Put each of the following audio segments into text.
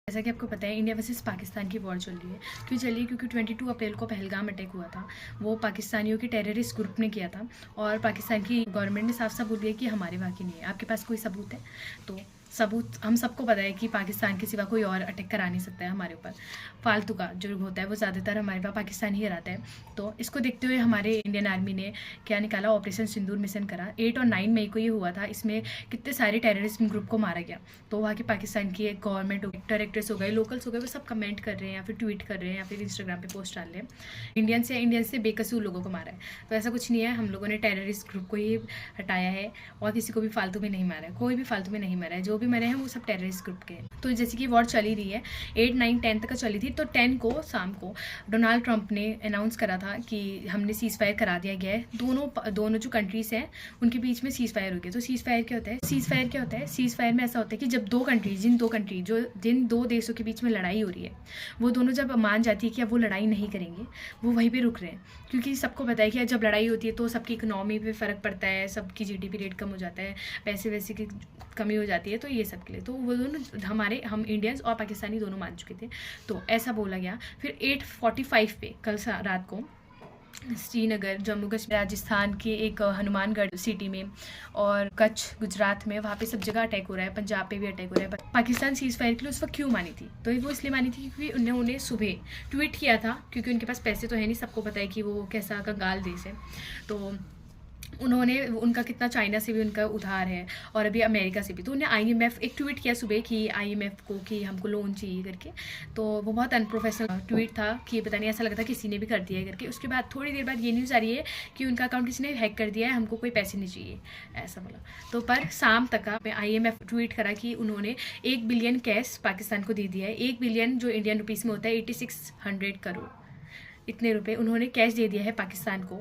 जैसा कि आपको पता है इंडिया वर्सेस पाकिस्तान की वॉर चल रही है। क्यों चल रही है? क्योंकि 22 अप्रैल को पहलगाम अटैक हुआ था। वो पाकिस्तानियों के टेररिस्ट ग्रुप ने किया था और पाकिस्तान की गवर्नमेंट ने साफ साफ बोल दिया कि हमारे वहाँ की नहीं है। आपके पास कोई सबूत है? तो सबूत हम सबको पता है कि पाकिस्तान के सिवा कोई और अटैक करा नहीं सकता है हमारे ऊपर। फालतू का जो होता है वो ज़्यादातर हमारे पास पाकिस्तान ही कराता है। तो इसको देखते हुए हमारे इंडियन आर्मी ने क्या निकाला, ऑपरेशन सिंदूर मिशन करा। 8 और 9 मई को ये हुआ था। इसमें कितने सारे टेररिस्ट ग्रुप को मारा गया। तो वहाँ के पाकिस्तान की गवर्नमेंट एक्टर एक्ट्रेस हो गए, लोकल्स हो गए, वो सब कमेंट कर रहे हैं या फिर ट्वीट कर रहे हैं या फिर इंस्टाग्राम पे पोस्ट डाल रहे हैं इंडियन से बेकसूर लोगों को मारा है। तो ऐसा कुछ नहीं है, हम लोगों ने टेररिस्ट ग्रुप को ही हटाया है और किसी को भी फालतू में नहीं मारा है। कोई भी फालतू में नहीं मारा है, जो भी मरे हैं वो सब टेररिस्ट ग्रुप के हैं। तो जैसे कि वॉर चली रही है 8, 9, 10 तक चली थी। तो 10 को शाम को डोनाल्ड ट्रंप ने अनाउंस करा था कि हमने सीज फायर करा दिया गया है। दोनों जो कंट्रीज हैं उनके बीच में सीज फायर हो गया। तो सीज फायर क्या होता है? सीज फायर में ऐसा होता है कि जब जिन दो देशों के बीच में लड़ाई हो रही है, वो दोनों जब मान जाती है कि अब वो लड़ाई नहीं करेंगे, वो वहीं पे रुक रहे हैं। क्योंकि सबको पता है कि जब लड़ाई होती है तो सबकी इकोनॉमी पे फ़र्क पड़ता है, सबकी जीडीपी रेट कम हो जाता है, पैसे वैसे की कमी हो जाती है। तो ये सब के लिए तो वो दोनों हम इंडियंस और पाकिस्तानी दोनों मान चुके थे। तो ऐसा बोला गया। फिर 8:45 पे कल रात को श्रीनगर, जम्मू कश्मीर, राजस्थान के एक हनुमानगढ़ सिटी में और कच्छ गुजरात में, वहाँ पे सब जगह अटैक हो रहा है। पंजाब पे भी अटैक हो रहा है। पाकिस्तान सीज फायर के लिए उस वक्त क्यों मानी थी? तो वो इसलिए मानी थी क्योंकि उन्होंने सुबह ट्वीट किया था, क्योंकि उनके पास पैसे तो है नहीं, सबको पता है कि वो कैसा कंगाल देश है। तो उनका कितना चाइना से भी उनका उधार है और अभी अमेरिका से भी। तो उन्हें IMF एक ट्वीट किया सुबह कि IMF को कि हमको लोन चाहिए करके। तो वो बहुत अनप्रोफेशनल ट्वीट था कि पता नहीं, ऐसा लगा था किसी ने भी कर दिया है करके। उसके बाद थोड़ी देर बाद ये न्यूज़ आ रही है कि उनका अकाउंट किसी ने हैक कर दिया है, हमको कोई पैसे नहीं चाहिए, ऐसा बोला। तो पर शाम तक IMF ट्वीट करा कि उन्होंने 1 बिलियन कैश पाकिस्तान को दे दिया है। 1 बिलियन जो इंडियन रुपीज़ में होता है 8600 करोड़, इतने रुपए उन्होंने कैश दे दिया है पाकिस्तान को।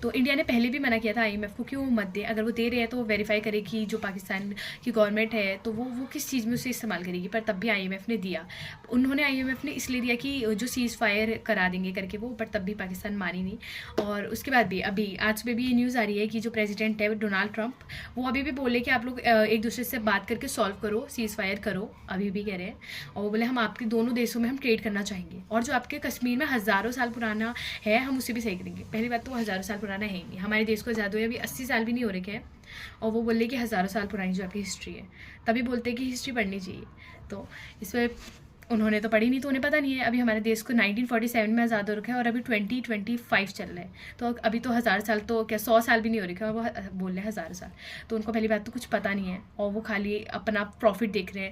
तो इंडिया ने पहले भी मना किया था IMF को कि वो मत दे। अगर वो दे रहे हैं तो वो वेरीफाई करे कि जो पाकिस्तान की गवर्नमेंट है तो वो किस चीज़ में उसे इस्तेमाल करेगी। पर तब भी IMF ने दिया। IMF ने इसलिए दिया कि जो सीज़ फायर करा देंगे करके वो, पर तब भी पाकिस्तान मानी नहीं। और उसके बाद भी अभी आज सुबह भी ये न्यूज़ आ रही है कि जो प्रेसिडेंट है डोनाल्ड ट्रंप, वो अभी भी बोले कि आप लोग एक दूसरे से बात करके सॉल्व करो, सीज़ फायर करो, अभी भी कह रहे हैं। और वो बोले हम आपके दोनों देशों में हम ट्रेड करना चाहेंगे, और जो आपके कश्मीर में हज़ारों साल पुराना है हम उसे भी सही करेंगे। पहली बात तो वो हज़ारों साल पुराना है ही नहीं, हमारे देश को आज़ाद हुए अभी 80 साल भी नहीं हो रखे हैं। और वो बोले कि हज़ारों साल पुरानी जो आपकी हिस्ट्री है, तभी बोलते हैं कि हिस्ट्री पढ़नी चाहिए। तो इस पर उन्होंने तो पढ़ी नहीं, तो उन्हें पता नहीं है। अभी हमारे देश को 1947 में आज़ाद हो रखा है और अभी 2025 चल रहा है। तो अभी तो 1000 साल तो क्या 100 साल भी नहीं हो रखे, और वो बोल रहे हैं 1000 साल। तो उनको पहली बात तो कुछ पता नहीं है और वो खाली अपना प्रॉफिट देख रहे हैं।